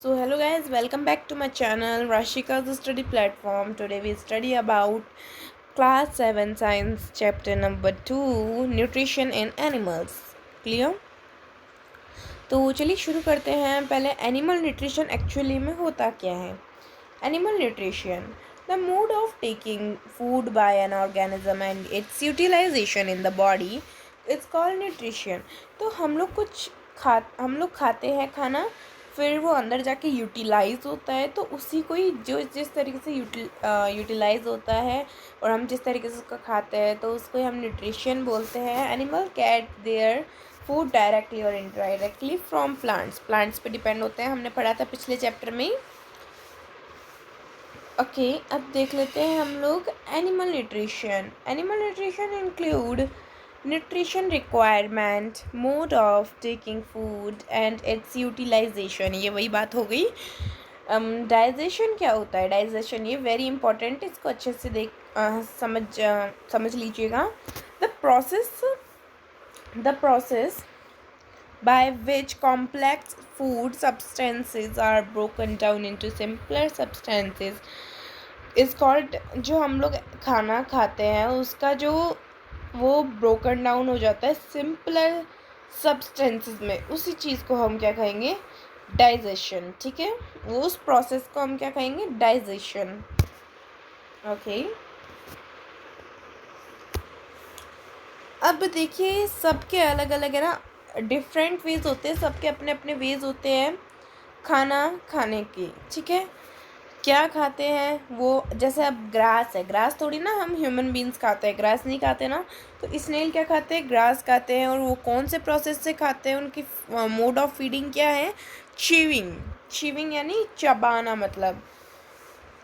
So hello guys, welcome back to my channel Rashika's study platform. Today we study about class 7 science chapter number 2 nutrition in animals. Clear? तो चलिए शुरू करते हैं. पहले animal nutrition actually में होता क्या है. Animal nutrition the mode of taking food by an organism and its utilization in the body it's called nutrition. तो हम लोग खाते हैं खाना, फिर वो अंदर जाके यूटिलाइज होता है. तो उसी को ही जो जिस तरीके से यूटिलाइज होता है और हम जिस तरीके से उसको खाते हैं तो उसको ही हम न्यूट्रिशन बोलते हैं. Animal gate their food directly और इनडायरेक्टली फ्रॉम प्लांट्स पे डिपेंड होते हैं. हमने पढ़ा था पिछले चैप्टर में. ओके, अब देख लेते हैं हम लोग animal nutrition. Animal nutrition include nutrition requirement, mode of taking food and its utilization. ये वही बात हो गई. डाइजेशन क्या होता है. डाइजेशन ये वेरी इंपॉर्टेंट, इसको अच्छे से समझ लीजिएगा. The process by which complex food substances are broken down into simpler substances is called. जो हम लोग खाना खाते हैं उसका जो वो ब्रोकन डाउन हो जाता है सिंपलर सब्सटेंसेस में, उसी चीज़ को हम क्या कहेंगे, डाइजेशन. ठीक है, उस प्रोसेस को हम क्या कहेंगे, डाइजेशन. ओके, अब देखिए सबके अलग अलग है ना, डिफरेंट वेज होते हैं, सबके अपने अपने वेज होते हैं खाना खाने के. ठीक है, क्या खाते हैं वो. जैसे अब ग्रास है, ग्रास थोड़ी ना हम ह्यूमन बींग्स खाते हैं, ग्रास नहीं खाते ना. तो स्नेल क्या खाते हैं, ग्रास खाते हैं. और वो कौन से प्रोसेस से खाते हैं, उनकी मोड ऑफ फीडिंग क्या है, च्यूइंग यानी चबाना मतलब.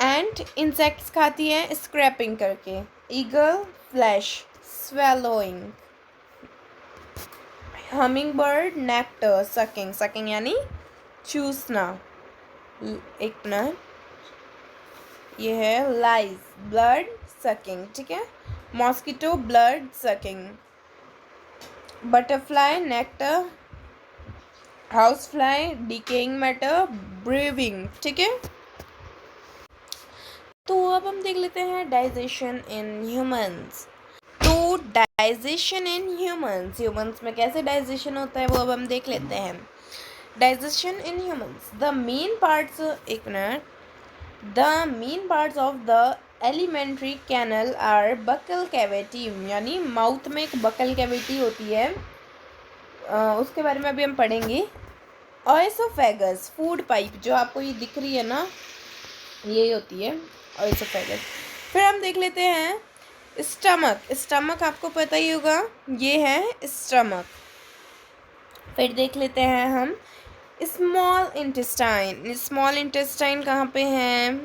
एंड इंसेक्ट्स खाती हैं स्क्रैपिंग करके. Eagle flash swallowing. Humming bird nectar sucking यानी चूसना. एक मिनट, ये है लाइज ब्लड सकिंग. ठीक है, mosquito blood sucking. Butterfly nectar, house fly decaying matter briefing. ठीक है, तो अब हम देख लेते हैं डाइजेशन इन ह्यूमंस. तो डाइजेशन इन ह्यूमंस में कैसे डाइजेशन होता है वो अब हम देख लेते हैं. Digestion in humans, the main parts, एक minute, the main parts of the alimentary canal are buccal cavity. यानी माउथ में एक बकल कैविटी होती है, उसके बारे में अभी हम पढ़ेंगे. ऑयसोफेगस फूड पाइप, जो आपको ये दिख रही है ना, ये होती है ऑयसोफेगस. फिर हम देख लेते हैं स्टमक आपको पता ही होगा, ये है स्टमक. फिर देख लेते हैं हम स्मॉल इंटेस्टाइन कहाँ पे है,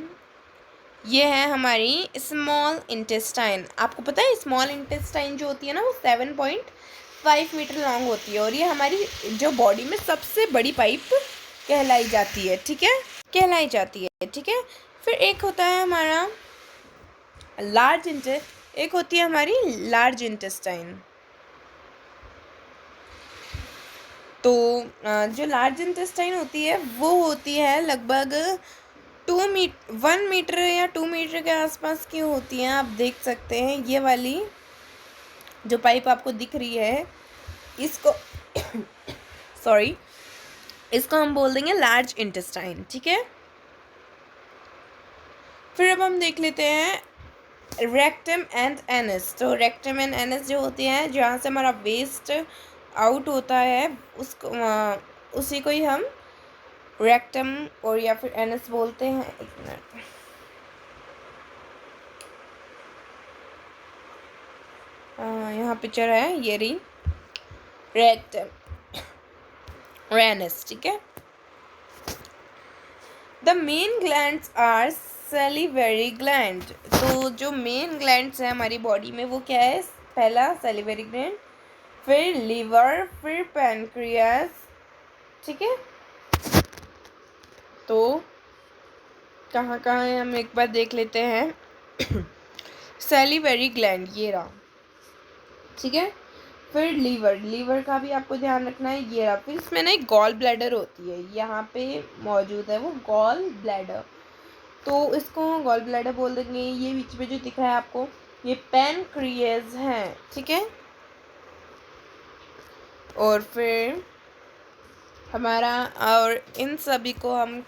ये है हमारी स्मॉल इंटेस्टाइन. आपको पता है स्मॉल इंटेस्टाइन जो होती है ना वो 7.5 मीटर लॉन्ग होती है, और ये हमारी जो बॉडी में सबसे बड़ी पाइप कहलाई जाती है. ठीक है, ठीक है. फिर एक होता है हमारा एक होती है हमारी लार्ज इंटेस्टाइन. तो जो लार्ज इंटेस्टाइन होती है वो होती है लगभग 1 मीटर या 2 मीटर के आसपास की होती हैं. आप देख सकते हैं ये वाली जो पाइप आपको दिख रही है, इसको सॉरी, इसको हम बोल देंगे लार्ज इंटेस्टाइन. ठीक है, फिर अब हम देख लेते हैं रेक्टम एंड एनस. तो रेक्टम एंड एनस जो होती हैं, जहाँ से हमारा वेस्ट आउट होता है, उसको उसी को ही हम रेक्टम और या फिर एनस बोलते हैं. एक मिनट, यहाँ पिक्चर है, ये रही रेक्टम एनस. ठीक है, the main glands are salivary gland. तो जो मेन ग्लैंड्स हैं हमारी बॉडी में वो क्या है, पहला सैलिवरी ग्लैंड, फिर लीवर, फिर पैनक्रियास. ठीक है, तो कहाँ कहाँ है हम एक बार देख लेते हैं. सैलिवरी ग्लैंड ये रहा. ठीक है, फिर लीवर, लीवर का भी आपको ध्यान रखना है। ये रहा, फिर इसमें ना एक गॉल ब्लैडर होती है, यहाँ पे मौजूद है वो गॉल ब्लैडर, तो इसको गॉल ब्लैडर बोल देंगे। ये बीच में जो दिख रहा है आपको, ये पैनक्रियाज है, ठीक है। और फिर हमारा, और इन सभी को हम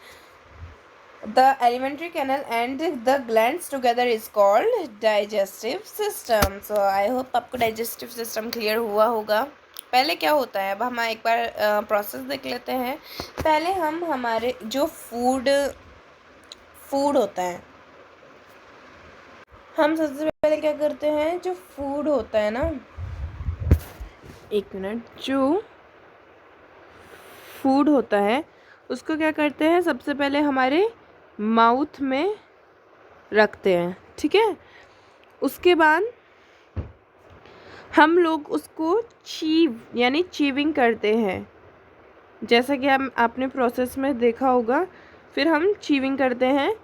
the alimentary canal and the glands together is called digestive system. So I hope आपको digestive system clear हुआ होगा। पहले क्या होता है, अब हम एक बार प्रोसेस देख लेते हैं। पहले हम हमारे जो फूड होता है, हम सबसे पहले क्या करते हैं, जो फूड होता है ना, एक मिनट, जो फूड होता है उसको क्या करते हैं, सबसे पहले हमारे माउथ में रखते हैं, ठीक है। उसके बाद हम लोग उसको यानी चीविंग करते हैं, जैसा कि हम आपने प्रोसेस में देखा होगा। फिर हम चीविंग करते हैं,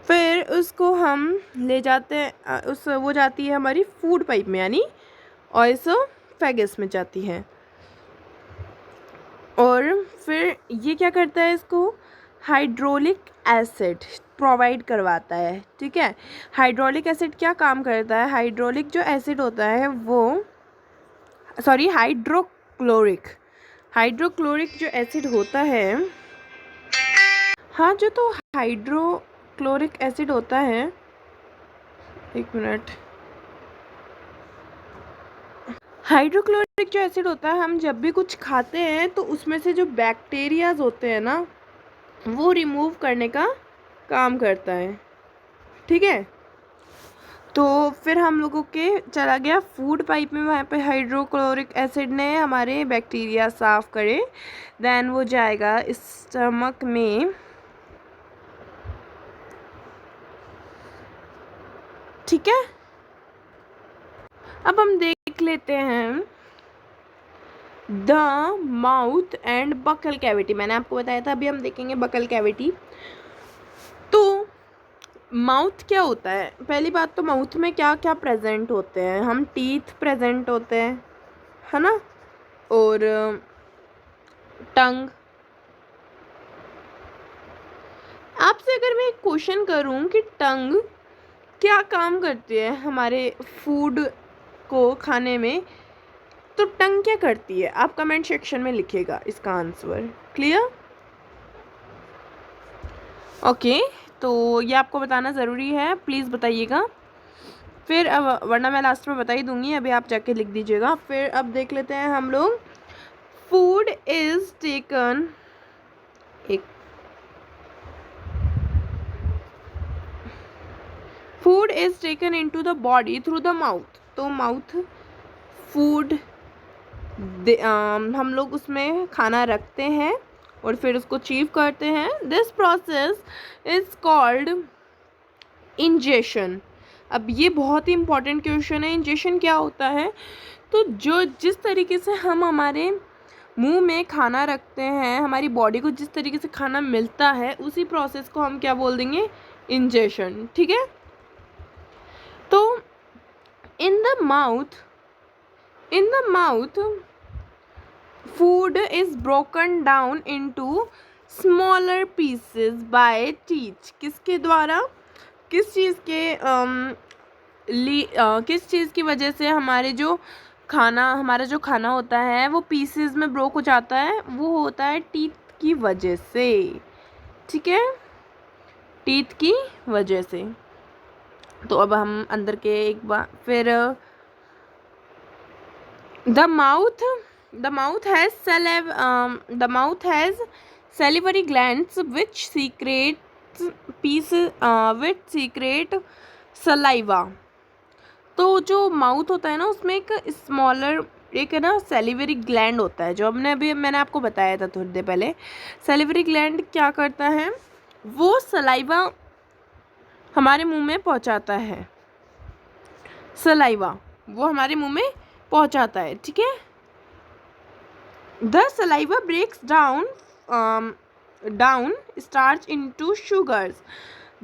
फिर उसको हम ले जाते हैं, वो जाती है हमारी फूड पाइप में, यानी ऑयसोफेगस में जाती है। और फिर ये क्या करता है, इसको हाइड्रोलिक एसिड प्रोवाइड करवाता है, ठीक है। हाइड्रोलिक एसिड क्या काम करता है, हाइड्रोलिक जो एसिड होता है वो, सॉरी, हाइड्रोक्लोरिक जो एसिड होता है, हाँ, जो तो हाइड्रोक्लोरिक एसिड होता है, एक मिनट, हाइड्रोक्लोरिक जो एसिड होता है, हम जब भी कुछ खाते हैं तो उसमें से जो बैक्टीरियाज होते हैं ना, वो रिमूव करने का काम करता है, ठीक है। तो फिर हम लोगों के चला गया फूड पाइप में, वहाँ पे हाइड्रोक्लोरिक एसिड ने हमारे बैक्टीरिया साफ करे, देन वो जाएगा स्टमक में, ठीक है। अब हम देख लेते हैं the mouth and buccal cavity. मैंने आपको बताया था, अभी हम देखेंगे बकल कैविटी। तो माउथ क्या होता है, पहली बात तो माउथ में क्या क्या प्रेजेंट होते हैं, हम टीथ प्रेजेंट होते हैं, है ना, और टंग। आपसे अगर मैं एक क्वेश्चन करूं कि टंग क्या काम करती है हमारे फूड को खाने में, तो टंग क्या करती है, आप कमेंट सेक्शन में लिखिएगा इसका आंसर। क्लियर? ओके, तो ये आपको बताना ज़रूरी है, प्लीज़ बताइएगा। फिर अब, वरना मैं लास्ट में बता ही दूंगी, अभी आप जाके लिख दीजिएगा। फिर अब देख लेते हैं हम लोग, food is taken, food is taken into the body through the mouth. तो माउथ फूड, हम लोग उसमें खाना रखते हैं और फिर उसको चीव करते हैं। This process is called ingestion. अब ये बहुत ही इंपॉर्टेंट क्वेश्चन है, इंजेशन क्या होता है। तो जिस तरीके से हम हमारे मुंह में खाना रखते हैं, हमारी बॉडी को जिस तरीके से खाना मिलता है, उसी प्रोसेस को हम क्या बोल देंगे, इंजेशन, ठीक है। तो in the mouth food is broken down into smaller pieces by teeth। किसके द्वारा, किस चीज़ की वजह से हमारा जो खाना होता है वो पीसेस में ब्रोक हो जाता है, वो होता है टीथ की वजह से, ठीक है, टीथ की वजह से। तो अब हम अंदर के एक बार फिर, The mouth has salivary glands which secrete saliva। तो जो माउथ होता है ना, उसमें एक है ना सेलिवरी ग्लैंड होता है, जो मैंने आपको बताया था थोड़ी देर पहले। सेलिवरी ग्लैंड क्या करता है, वो सलाइवा हमारे मुंह में पहुंचाता है, सलाइवा वो हमारे मुंह में पहुंचाता है, ठीक है। The saliva breaks down starch into sugars.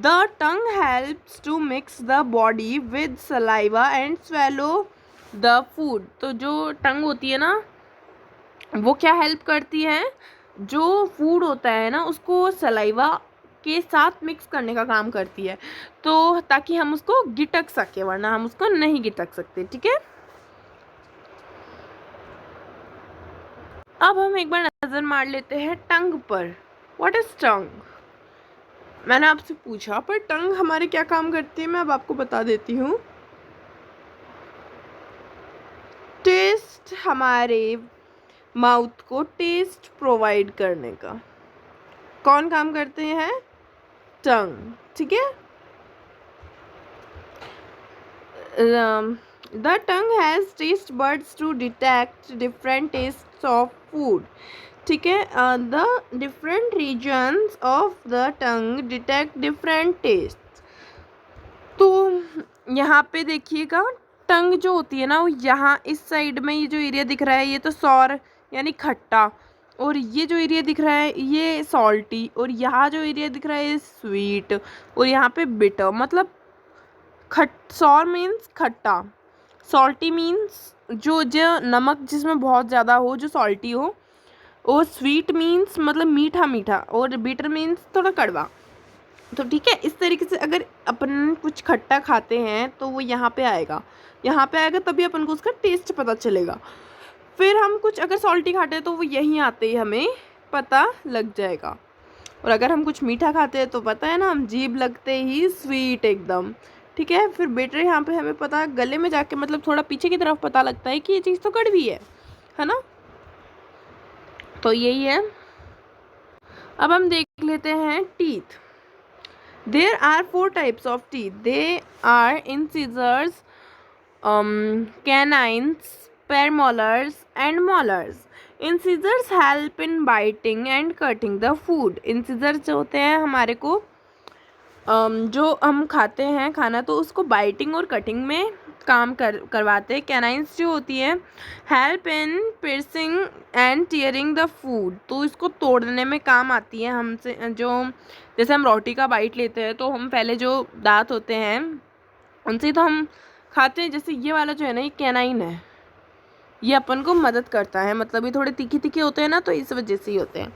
The tongue helps to mix the body with saliva and swallow the food. तो जो टंग होती है ना वो क्या हेल्प करती है, जो फूड होता है ना उसको सलाइवा के साथ मिक्स करने का काम करती है, तो ताकि हम उसको गिटक सके, वरना हम उसको नहीं गिटक सकते। ठीक है, अब हम एक बार नजर मार लेते हैं टंग पर। What is tongue? मैंने आपसे पूछा, पर टंग हमारे क्या काम करती है मैं अब आपको बता देती हूँ। टेस्ट, हमारे माउथ को टेस्ट प्रोवाइड करने का कौन काम करते हैं? टंग। ठीक है, the tongue has taste buds to detect different tastes of food. ठीक है, the different regions of the tongue detect different tastes. तो यहाँ पे देखिएगा, टंग जो होती है ना वो यहाँ इस साइड में, ये जो एरिया दिख रहा है ये तो सॉर यानी खट्टा, और ये जो एरिया दिख रहा है ये सॉल्टी, और यहाँ जो एरिया दिख रहा है ये स्वीट, और यहाँ पे बिटर। मतलब सॉर मीन्स खट्टा, सॉल्टी मीन्स जो जो नमक जिसमें बहुत ज़्यादा हो, जो सॉल्टी हो, और स्वीट मीन्स मतलब मीठा मीठा, और बिटर मीन्स थोड़ा कड़वा। तो ठीक है, इस तरीके से अगर अपन कुछ खट्टा खाते हैं तो वो यहाँ पे आएगा, यहाँ पे आएगा, तभी अपन को उसका टेस्ट पता चलेगा। फिर हम कुछ अगर सॉल्टी खाते हैं तो वो यहीं आते ही हमें पता लग जाएगा, और अगर हम कुछ मीठा खाते हैं तो पता है ना, हम जीभ लगते ही स्वीट एकदम। ठीक है, फिर बेटर यहाँ पे हमें पता गले में जाके मतलब थोड़ा पीछे की तरफ पता लगता है कि ये चीज़ तो कड़वी है ना। तो यही है। अब हम देख लेते हैं teeth. There are 4 types of teeth. They are incisors, canines, premolars and molars. Incisors help in biting and cutting the food. Incisors जो होते हैं हमारे को जो हम खाते हैं खाना तो उसको बाइटिंग और कटिंग में काम करवाते हैं। कैनाइंस जो होती है help in piercing and tearing the food, तो इसको तोड़ने में काम आती है हमसे। जो जैसे हम रोटी का बाइट लेते हैं तो हम पहले जो दांत होते हैं उनसे तो हम खाते हैं। जैसे ये वाला जो है ना ये कैनाइन है, ये अपन को मदद करता है, मतलब ये थोड़े तीखे तीखे होते हैं ना तो इस वजह से ही होते हैं।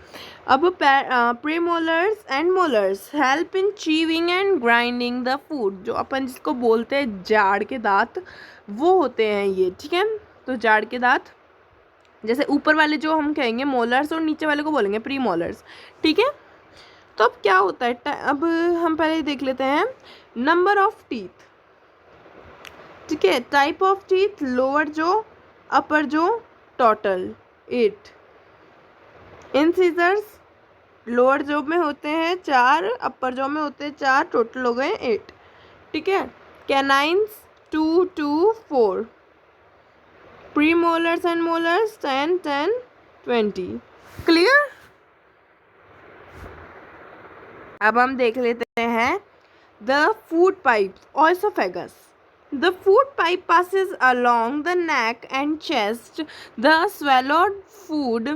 अब premolars and molars help in chewing and grinding the food. जो अपन जिसको बोलते हैं जाड़ के दांत वो होते हैं ये। ठीक है, तो जाड़ के दांत जैसे ऊपर वाले जो हम कहेंगे मोलर्स और नीचे वाले को बोलेंगे प्री मोलर्स। ठीक है, तो अब क्या होता है, अब हम पहले देख लेते हैं नंबर ऑफ टीथ। ठीक है, टाइप ऑफ टीथ, लोअर जो, अपर जो, टोटल 8। इंसिजर्स लोअर जो में होते हैं 4, अपर जो में होते हैं 4, टोटल हो गए 8। ठीक है, canines 2 2 4, pre molars and molars 10 10 20। Clear? अब हम देख लेते हैं the food pipe, oesophagus. The food pipe passes along the neck and chest. The swallowed food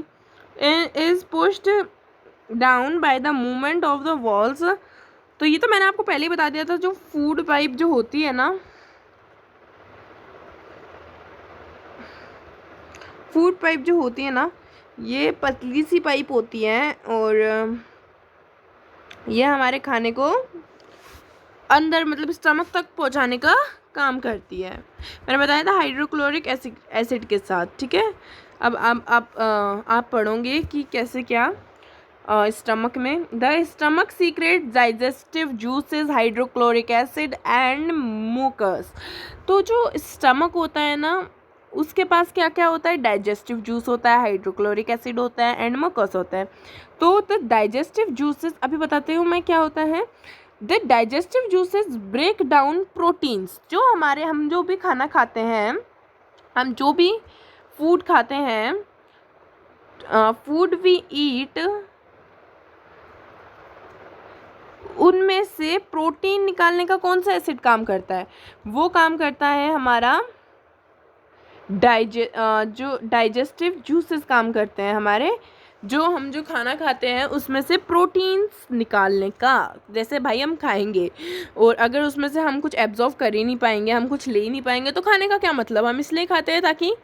is pushed down by the movement of the walls. तो ये तो मैंने आपको पहले ही बता दिया था। जो फूड पाइप जो होती है ना, फूड पाइप जो होती है ना ये पतली सी पाइप होती है, और ये हमारे खाने को अंदर मतलब स्टमक तक पहुंचाने का काम करती है। मैंने बताया था हाइड्रोक्लोरिक एसिड के साथ। ठीक है, अब आप पढ़ोगे कि कैसे क्या स्टमक में। The stomach secret digestive juices, hydrochloric acid and mucus. तो जो स्टमक होता है ना उसके पास क्या क्या होता है, डाइजेस्टिव जूस होता है, हाइड्रोक्लोरिक एसिड होता है एंड मुकस होता है। तो द डाइजेस्टिव जूसेस अभी बताती हूँ मैं क्या होता है। The digestive juices break down proteins. जो हमारे हम जो भी खाना खाते हैं, हम जो भी फूड खाते हैं, फूड वी ईट, उनमें से प्रोटीन निकालने का कौन सा एसिड काम करता है? वो काम करता है हमारा जो डाइजेस्टिव जूसेस काम करते हैं हमारे जो खाना खाते हैं उसमें से प्रोटीन्स निकालने का। जैसे भाई हम खाएंगे और अगर उसमें से हम कुछ एब्जॉर्व कर ही नहीं पाएंगे, हम कुछ ले ही नहीं पाएंगे, तो खाने का क्या मतलब। हम इसलिए खाते हैं ताकि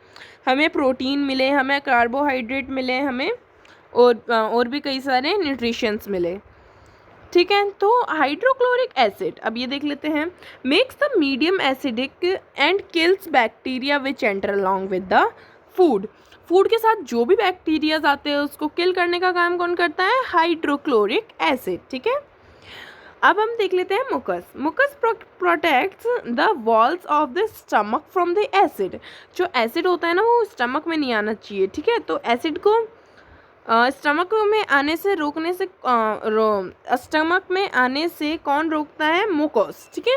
हमें प्रोटीन मिले, हमें कार्बोहाइड्रेट मिले, हमें और भी कई सारे न्यूट्रिशंस मिले। ठीक है, तो हाइड्रोक्लोरिक एसिड, अब ये देख लेते हैं, makes the medium acidic and kills bacteria which enter along with the food. Food के साथ जो भी बैक्टीरियाज आते हैं उसको किल करने का काम कौन करता है, हाइड्रोक्लोरिक एसिड। ठीक है, अब हम देख लेते हैं mucus. Mucus protects the walls of the stomach from the acid. जो एसिड होता है ना वो स्टमक में नहीं आना चाहिए। ठीक है, तो एसिड को स्टमक में आने से रोकने से स्टमक में आने से कौन रोकता है, मुकस। ठीक है,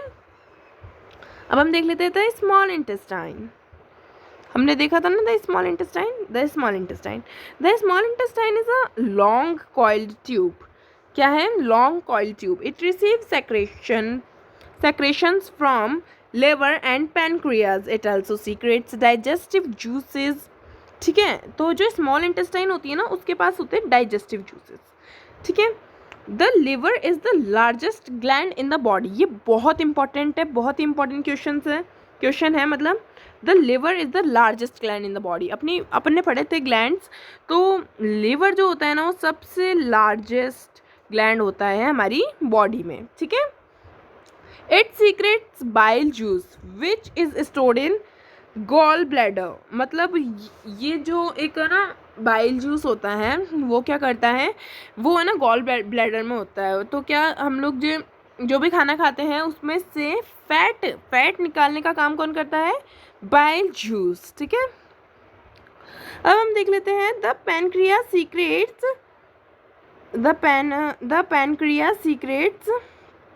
अब हम देख लेते हैं स्मॉल इंटेस्टाइन। हमने देखा था ना the small intestine. The small intestine is a long coiled tube. क्या है, long coiled tube. It receive secretions from liver and pancreas. It also secretes digestive juices. ठीक है, तो जो स्मॉल इंटेस्टाइन होती है ना उसके पास होते हैं डाइजेस्टिव जूसेस। ठीक है, the liver is the largest gland in the body. ये बहुत इंपॉर्टेंट है, बहुत ही इंपॉर्टेंट क्वेश्चन है। मतलब the liver is the largest gland in the body. अपने पढ़े थे ग्लैंड्स, तो लिवर जो होता है ना वो सबसे लार्जेस्ट ग्लैंड होता है हमारी बॉडी में। ठीक है, it secretes bile juice which is stored in gall bladder. मतलब ये जो एक है ना बाइल जूस होता है वो क्या करता है, वो है ना गॉल ब्लैडर में होता है। तो क्या हम लोग जो भी खाना खाते हैं उसमें से फैट निकालने का काम कौन करता है, बाइल जूस। ठीक है, अब हम देख लेते हैं the pancreas secretes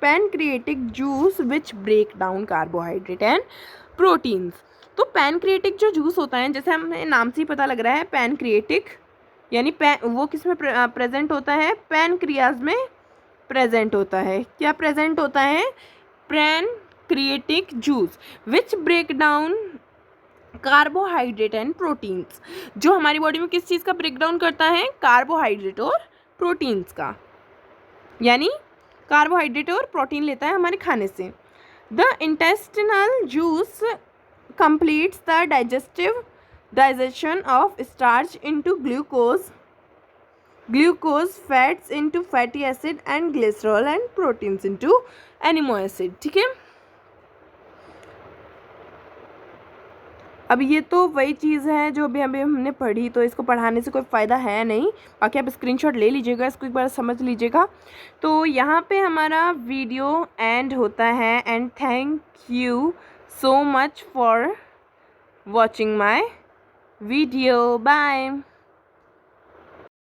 pancreatic juice which break down carbohydrate and proteins. तो पैनक्रिएटिक जो जूस होता है, जैसे हमें नाम से ही पता लग रहा है पैनक्रिएटिक, यानी वो किस में प्रेजेंट होता है, पैनक्रियाज में प्रेजेंट होता है। क्या प्रेजेंट होता है, pancreatic juice which break down carbohydrate and proteins. जो हमारी बॉडी में किस चीज़ का ब्रेक डाउन करता है, कार्बोहाइड्रेट और प्रोटीन्स का, यानी कार्बोहाइड्रेट और प्रोटीन लेता है हमारे खाने से। The intestinal juice completes the digestion of starch into glucose, fats into fatty acid and glycerol and proteins into amino acid। ठीक है, अब ये तो वही चीज़ है जो अभी हमने पढ़ी, तो इसको पढ़ाने से कोई फ़ायदा है नहीं। बाकी आप स्क्रीनशॉट ले लीजिएगा, इसको एक बार समझ लीजिएगा। तो यहाँ पे हमारा वीडियो एंड होता है। And thank you so much for watching my video. Bye.